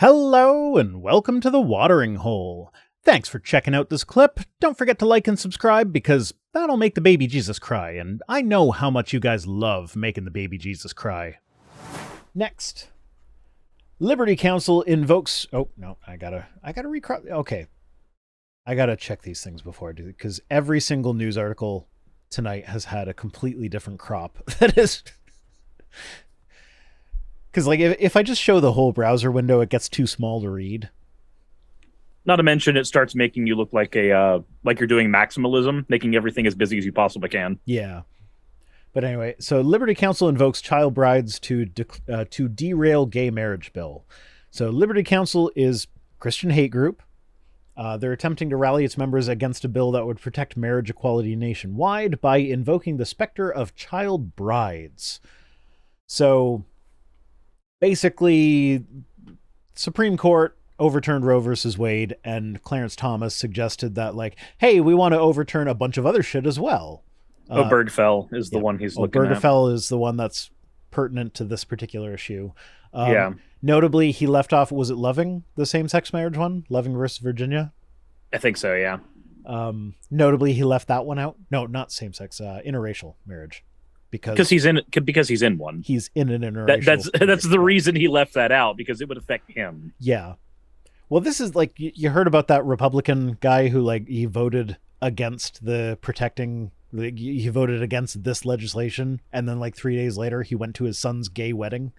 Hello and welcome to the Watering Hole. Thanks for checking out this clip. Don't forget to like and subscribe because that'll make the baby Jesus cry, and I know how much you guys love making the baby Jesus cry. Next. Liberty Counsel invokes... Oh, no, I gotta recrop... Okay. I gotta check these things before I do it, because every single news article tonight has had a completely different crop. That is... Because, like, if I just show the whole browser window, it gets too small to read. Not to mention, it starts making you look like you're doing maximalism, making everything as busy as you possibly can. Yeah. But anyway, so Liberty Counsel invokes child brides to derail gay marriage bill. So Liberty Counsel is a Christian hate group. They're attempting to rally its members against a bill that would protect marriage equality nationwide by invoking the specter of child brides. So... basically, Supreme Court overturned Roe versus Wade, and Clarence Thomas suggested that, like, hey, we want to overturn a bunch of other shit as well. Obergefell is the one he's looking at. Obergefell is the one that's pertinent to this particular issue. Yeah. Notably, he left off, was it Loving, the same-sex marriage one? Loving versus Virginia? I think so, yeah. Notably, he left that one out. No, not same-sex, interracial marriage. Because he's in one. He's in an interracial. That's the reason he left that out, because it would affect him. Yeah. Well, this is like, you heard about that Republican guy who, like, he voted against he voted against this legislation, and then like 3 days later he went to his son's gay wedding.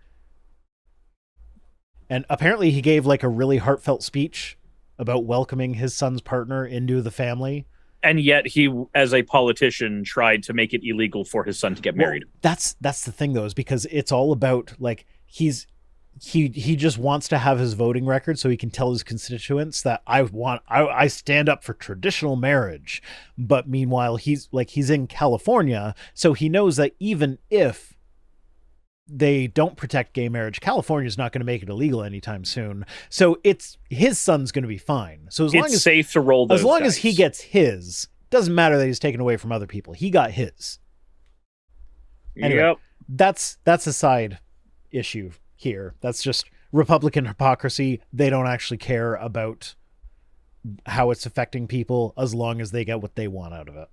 And apparently he gave like a really heartfelt speech about welcoming his son's partner into the family. And yet he, as a politician, tried to make it illegal for his son to get married. That's the thing, though, is because it's all about, like, he just wants to have his voting record so he can tell his constituents that I stand up for traditional marriage. But meanwhile, he's in California, so he knows that even if they don't protect gay marriage, California's not going to make it illegal anytime soon. So his son's going to be fine. So it's safe to roll those as long dice. as he gets his, doesn't matter that he's taken away from other people. He got his. Anyway, yep. That's a side issue here. That's just Republican hypocrisy. They don't actually care about how it's affecting people as long as they get what they want out of it.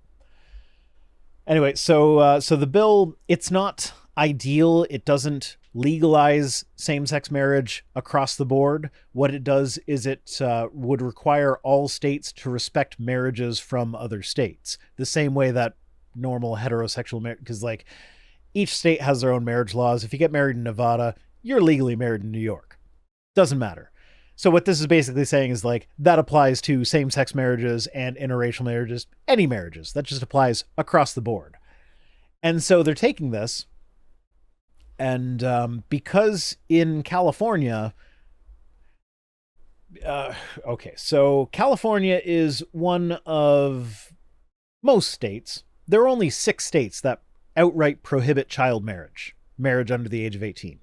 Anyway, so the bill, it's not ideal. It doesn't legalize same-sex marriage across the board. What it does is it would require all states to respect marriages from other states, the same way that normal heterosexual marriage, because like each state has their own marriage laws. If you get married in Nevada, you're legally married in New York. Doesn't matter. So what this is basically saying is, like, that applies to same-sex marriages and interracial marriages, any marriages. That just applies across the board. And so they're taking this, and because in California, so California is one of most states. There are only 6 states that outright prohibit child marriage under the age of 18.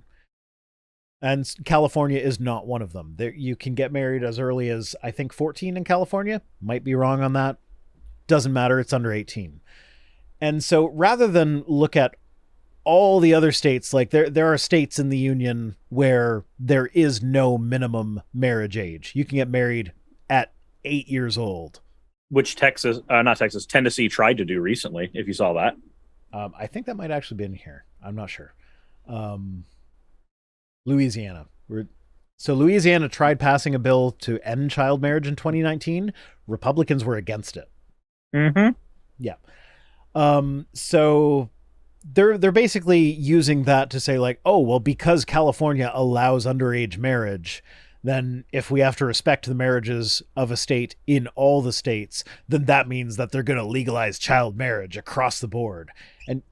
And California is not one of them. You can get married as early as, I think, 14 in California. Might be wrong on that. Doesn't matter. It's under 18. And so rather than look at all the other states, like there are states in the union where there is no minimum marriage age. You can get married at 8 years old. Which Tennessee tried to do recently, if you saw that. I think that might actually be in here. I'm not sure. Louisiana. So Louisiana tried passing a bill to end child marriage in 2019. Republicans were against it. Mm-hmm. Yeah. So they're basically using that to say, like, oh, well, because California allows underage marriage, then if we have to respect the marriages of a state in all the states, then that means that they're going to legalize child marriage across the board. And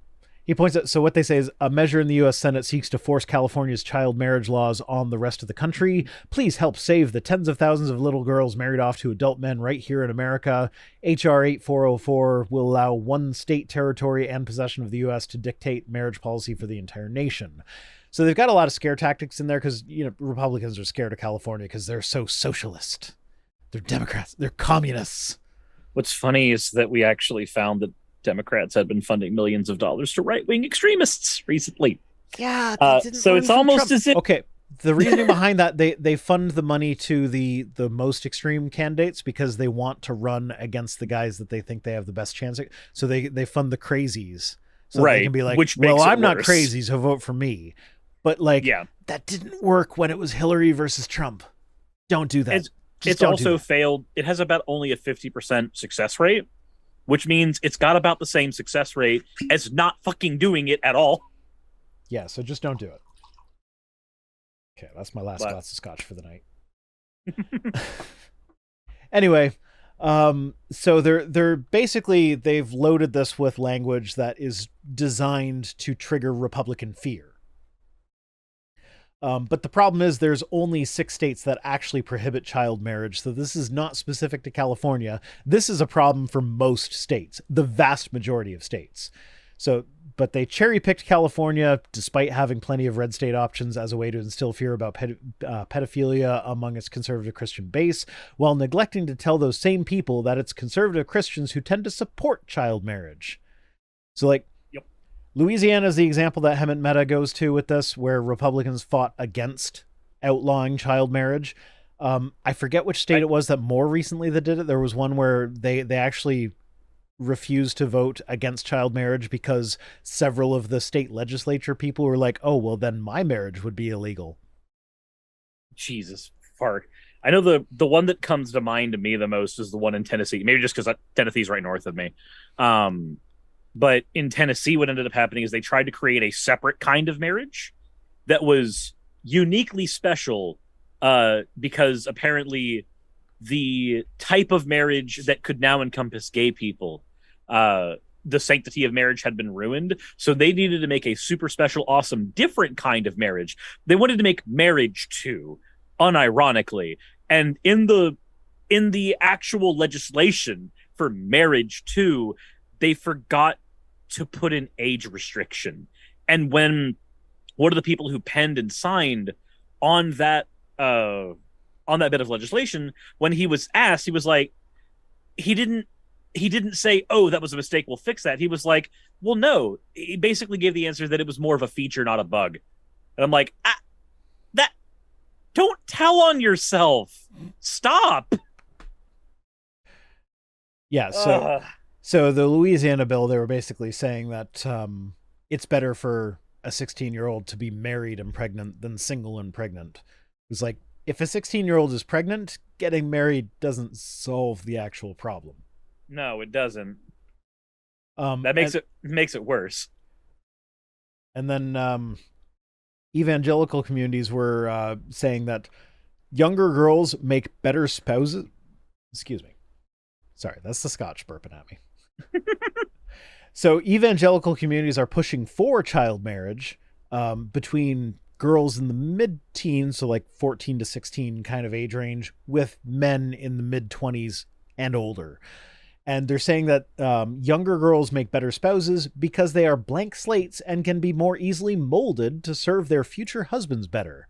he points out, so what they say is a measure in the U.S. Senate seeks to force California's child marriage laws on the rest of the country. Please help save the tens of thousands of little girls married off to adult men right here in America. H.R. 8404 will allow one state, territory, and possession of the U.S. to dictate marriage policy for the entire nation. So they've got a lot of scare tactics in there because, you know, Republicans are scared of California because they're so socialist. They're Democrats. They're communists. What's funny is that we actually found that Democrats had been funding millions of dollars to right-wing extremists recently. Yeah. So it's almost as if... Okay, The reasoning behind that, they fund the money to the most extreme candidates because they want to run against the guys that they think they have the best chance. So they fund the crazies so they Right, can be like, which well, makes it I'm not worse. crazy, so vote for me. But like Yeah, that didn't work when it was Hillary versus Trump. Don't do that. it's Just it's don't do also that. failed. It has about only a 50% success rate, which means it's got about the same success rate as not fucking doing it at all. Yeah, so just don't do it. Okay, that's my last But glass of scotch for the night. Anyway, so they're basically they've loaded this with language that is designed to trigger Republican fear. But the problem is there's only 6 states that actually prohibit child marriage. So this is not specific to California. This is a problem for most states, the vast majority of states. So, but they cherry picked California despite having plenty of red state options as a way to instill fear about pedophilia among its conservative Christian base, while neglecting to tell those same people that it's conservative Christians who tend to support child marriage. So like, yep. Louisiana is the example that Hemant Mehta goes to with this, where Republicans fought against outlawing child marriage. I forget which state it was that more recently that did it. There was one where they actually refused to vote against child marriage because several of the state legislature people were like, oh, well, then my marriage would be illegal. Jesus fuck. I know the one that comes to mind to me the most is the one in Tennessee. Maybe just because Tennessee's right north of me. But in Tennessee, what ended up happening is they tried to create a separate kind of marriage that was uniquely special because apparently the type of marriage that could now encompass gay people, the sanctity of marriage had been ruined. So they needed to make a super special, awesome, different kind of marriage. They wanted to make marriage too, unironically. And in the actual legislation for marriage too, they forgot to put an age restriction. And when one of the people who penned and signed on that bit of legislation, when he was asked, he was like, he didn't say, "Oh, that was a mistake. We'll fix that." He was like, "Well, no." He basically gave the answer that it was more of a feature, not a bug. And I'm like, that don't tell on yourself. Stop. Yeah, so the Louisiana bill, they were basically saying that it's better for a 16-year-old to be married and pregnant than single and pregnant. It was like, if a 16-year-old is pregnant, getting married doesn't solve the actual problem. No, it doesn't. That And, makes it worse. and then evangelical communities were saying that younger girls make better spouses. Excuse me. Sorry, that's the scotch burping at me. So evangelical communities are pushing for child marriage between girls in the mid-teens, so like 14 to 16 kind of age range, with men in the mid-20s and older. And they're saying that younger girls make better spouses because they are blank slates and can be more easily molded to serve their future husbands better.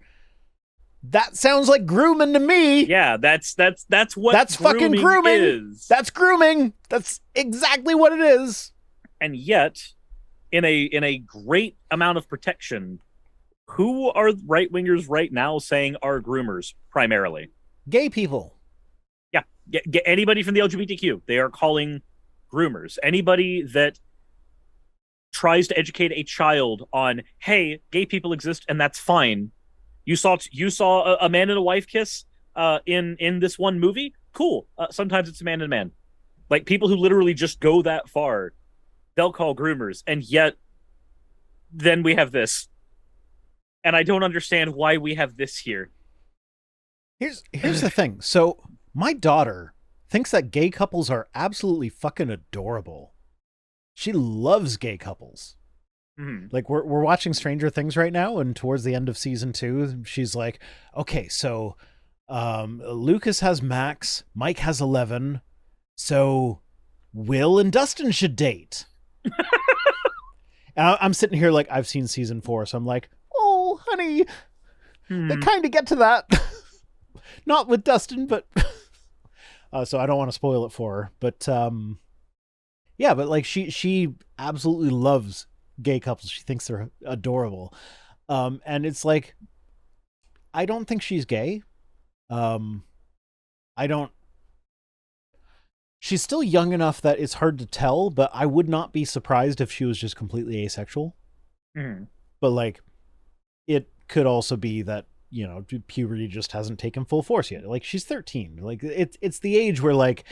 That sounds like grooming to me. Yeah, that's what That's fucking grooming. is. That's grooming. That's exactly what it is. And yet, in a great amount of protection, who are right wingers right now saying are groomers primarily? Gay people. Yeah, get anybody from the LGBTQ, they are calling groomers. Anybody that tries to educate a child on, hey, gay people exist and that's fine. You saw a man and a wife kiss in this one movie. Cool. Sometimes it's a man and a man. Like people who literally just go that far, they'll call groomers, and yet then we have this, and I don't understand why we have this here. Here's the thing. So my daughter thinks that gay couples are absolutely fucking adorable. She loves gay couples. Like we're watching Stranger Things right now, and towards the end of season 2, she's like, okay, so Lucas has Max, Mike has 11, so Will and Dustin should date. I'm sitting here like, I've seen season 4, so I'm like, oh honey, they kind of get to that. Not with Dustin, but so I don't want to spoil it for her, but yeah, but like she absolutely loves gay couples. She thinks they're adorable. And it's like, I don't think she's gay. Um, I don't. She's still young enough that it's hard to tell, but I would not be surprised if she was just completely asexual. Mhm. But like, it could also be that puberty just hasn't taken full force yet. Like she's 13. Like it's the age where like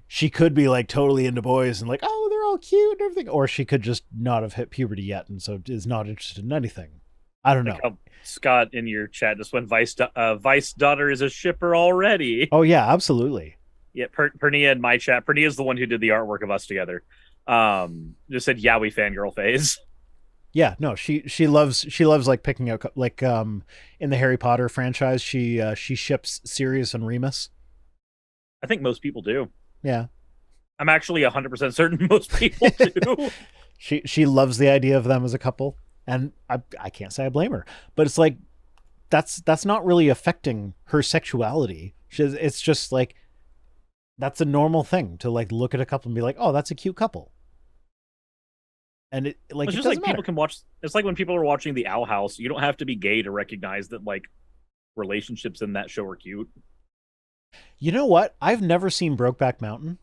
she could be like totally into boys and like, oh, they're all cute and everything, or she could just not have hit puberty yet and so is not interested in anything. I don't Like know. how Scott in your chat just went Vice daughter is a shipper already. Oh yeah, absolutely. Yeah, Pernia in my chat. Pernia is the one who did the artwork of us together. Just said yeah, we fangirl phase. Yeah, no, she loves like picking out like in the Harry Potter franchise, she ships Sirius and Remus. I think most people do. Yeah. I'm actually 100% certain most people do. She loves the idea of them as a couple, and I can't say I blame her, but it's like that's not really affecting her sexuality. It's just like that's a normal thing to like look at a couple and be like, oh, that's a cute couple, and it like It's it just doesn't like matter. people can watch. It's like when people are watching The Owl House. You don't have to be gay to recognize that like relationships in that show are cute. You know what? I've never seen Brokeback Mountain.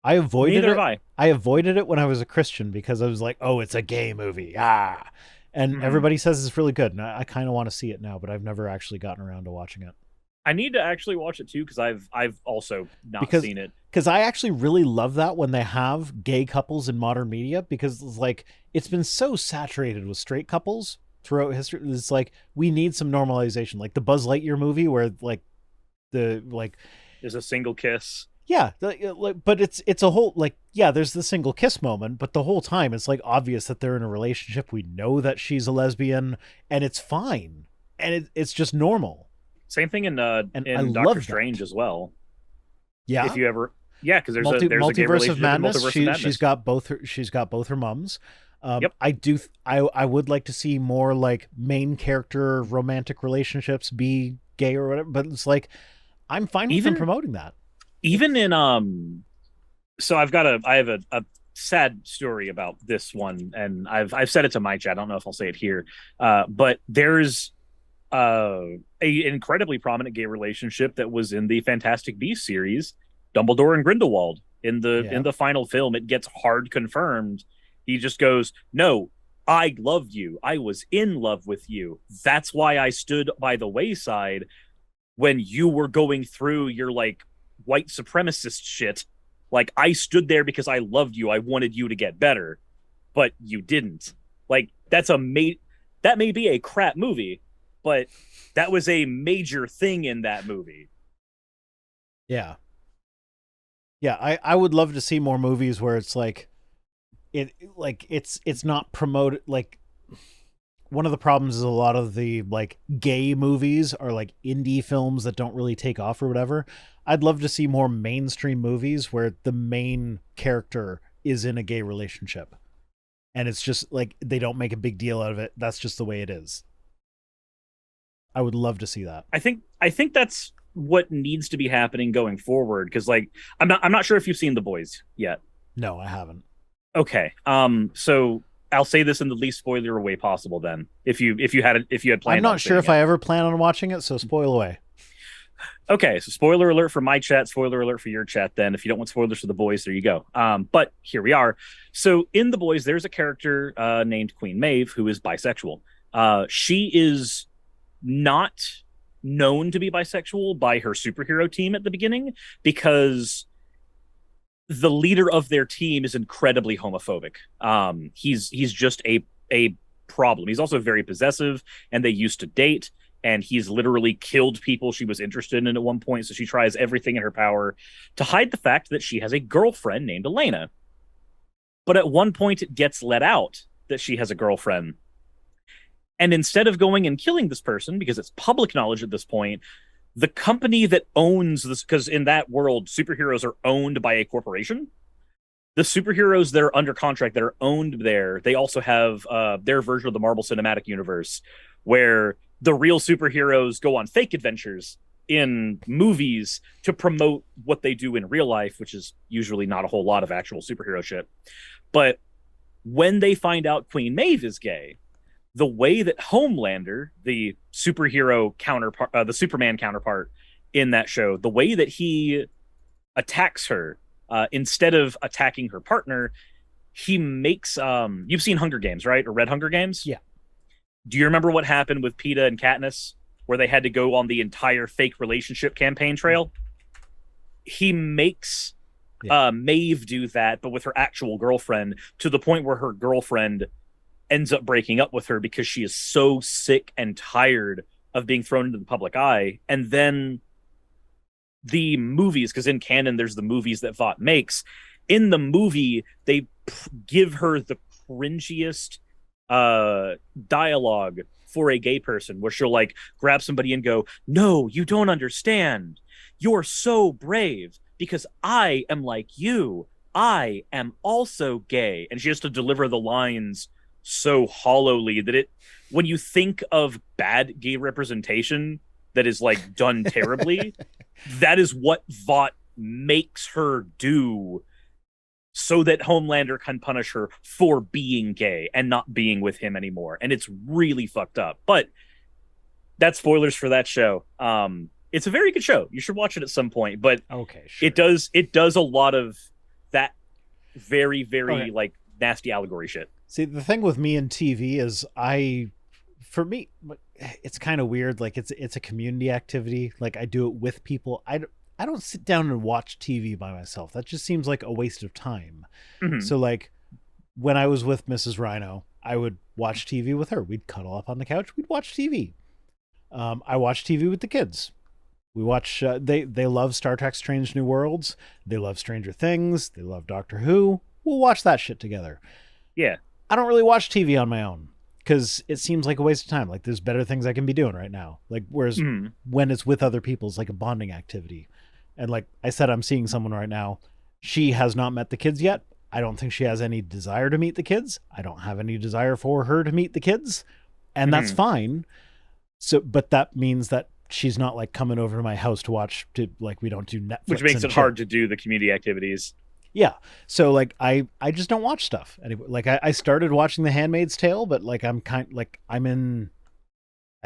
I avoided Neither have it. I. I avoided it when I was a Christian because I was like, oh, it's a gay movie. Ah. And Mhm. everybody says it's really good. And I kind of want to see it now, but I've never actually gotten around to watching it. I need to actually watch it too because I've also not Because seen it. I actually really love that when they have gay couples in modern media because it's like it's been so saturated with straight couples throughout history. It's like we need some normalization. Like the Buzz Lightyear movie where like the like There's a single kiss. yeah, but it's a whole like yeah, there's the single kiss moment, but the whole time it's like obvious that they're in a relationship. We know that she's a lesbian, and it's fine, and it's just normal, Same thing and I in Doctor love Strange that. as well. Yeah, If you ever yeah, because there's a gay Multiverse of relationship in Madness. Multiverse of She's Madness. got both her mums. Yep. I would like to see more like main character romantic relationships be gay or whatever, but it's like I'm fine with them Even promoting that. even in so I have a sad story about this one, and I've said it to my chat. I don't know if I'll say it here. But there's a incredibly prominent gay relationship that was in the Fantastic Beasts series, Dumbledore and Grindelwald. In Yeah, the final film, it gets hard confirmed. He just goes, "No, I loved you. I was in love with you. That's why I stood by the wayside when you were going through your like white supremacist shit. Like I stood there because I loved you. I wanted you to get better, but you didn't. Like that may be a crap movie, but that was a major thing in that movie. yeah. Yeah, I would love to see more movies where it's like it's not promoted like one of the problems is a lot of the like gay movies are like indie films that don't really take off or whatever. I'd love to see more mainstream movies where the main character is in a gay relationship and it's just like they don't make a big deal out of it. That's just the way it is. I would love to see that. I think that's what needs to be happening going forward because like I'm not sure if you've seen The Boys yet. No, I haven't. Okay. So I'll say this in the least spoiler way possible then. If you had I'm planned on not sure seeing if it. I ever plan on watching it, so spoil away. Okay, so spoiler alert for my chat, spoiler alert for your chat then. If you don't want spoilers for The Boys, there you go. But here we are. So in The Boys, there's a character named Queen Maeve who is bisexual. She is not known to be bisexual by her superhero team at the beginning because the leader of their team is incredibly homophobic. He's just a problem. He's also very possessive, and they used to date. And he's literally killed people she was interested in at one point. So she tries everything in her power to hide the fact that she has a girlfriend named Elena. But at one point, it gets let out that she has a girlfriend. And instead of going and killing this person, because it's public knowledge at this point, the company that owns this, because in that world, superheroes are owned by a corporation. The superheroes that are under contract that are owned there, they also have their version of the Marvel Cinematic Universe, where the real superheroes go on fake adventures in movies to promote what they do in real life, which is usually not a whole lot of actual superhero shit. But when they find out Queen Maeve is gay, the way that Homelander, the superhero counterpart, the Superman counterpart in that show, the way that he attacks her, instead of attacking her partner, he makes you've seen Hunger Games, right? Or read Hunger Games? Yeah. Do you remember what happened with Peeta and Katniss, where they had to go on the entire fake relationship campaign trail? He makes Maeve do that, but with her actual girlfriend, to the point where her girlfriend ends up breaking up with her because she is so sick and tired of being thrown into the public eye. And then the movies, because in canon there's the movies that Vought makes. In the movie, they give her the cringiest dialogue for a gay person, where she'll like grab somebody and go, "No, you don't understand. You're so brave because I am like you. I am also gay." And she has to deliver the lines so hollowly that it, when you think of bad gay representation that is like done terribly, that is what Vought makes her do, so that Homelander can punish her for being gay and not being with him anymore. And it's really fucked up. But that's spoilers for that show. It's a very good show. You should watch it at some point. But okay, sure. It does a lot of that very, very like nasty allegory shit. See, the thing with me and TV is for me, it's kind of weird. Like it's a community activity. Like I do it with people. I don't sit down and watch TV by myself. That just seems like a waste of time. Mm-hmm. So like when I was with Mrs. Rhino, I would watch TV with her. We'd cuddle up on the couch. We'd watch TV. I watch TV with the kids. We watch, they love Star Trek Strange New Worlds. They love Stranger Things. They love Doctor Who. We'll watch that shit together. Yeah. I don't really watch TV on my own because it seems like a waste of time. Like there's better things I can be doing right now. Like whereas when it's with other people, it's like a bonding activity. And like I said, I'm seeing someone right now. She has not met the kids yet. I don't think she has any desire to meet the kids. I don't have any desire for her to meet the kids. And that's fine. So, but that means that she's not like coming over to my house to watch, like we don't do Netflix. Which makes it hard to do the community activities. Yeah. So like I just don't watch stuff anyway. Like I started watching The Handmaid's Tale, but like I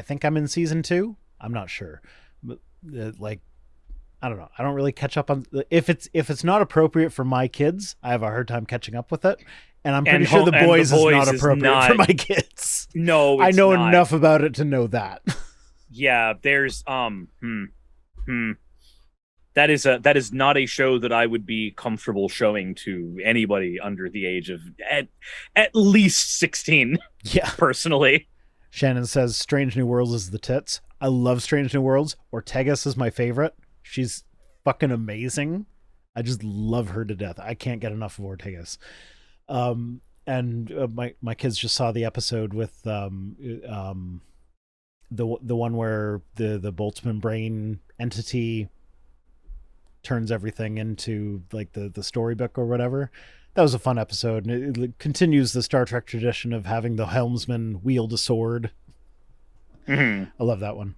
think I'm in season 2. I'm not sure. But like I don't know. I don't really catch up on if it's not appropriate for my kids, I have a hard time catching up with it. And I'm pretty sure The Boys is not appropriate for my kids. No, I know enough about it to know that. Yeah, there's that is not a show that I would be comfortable showing to anybody under the age of at least 16. Yeah, personally. Shannon says Strange New Worlds is the tits. I love Strange New Worlds. Ortegas is my favorite. She's fucking amazing. I just love her to death. I can't get enough of Ortegas. And my kids just saw the episode with the one where the Boltzmann brain entity turns everything into like the storybook or whatever. That was a fun episode, and it continues the Star Trek tradition of having the helmsman wield a sword. I love that one.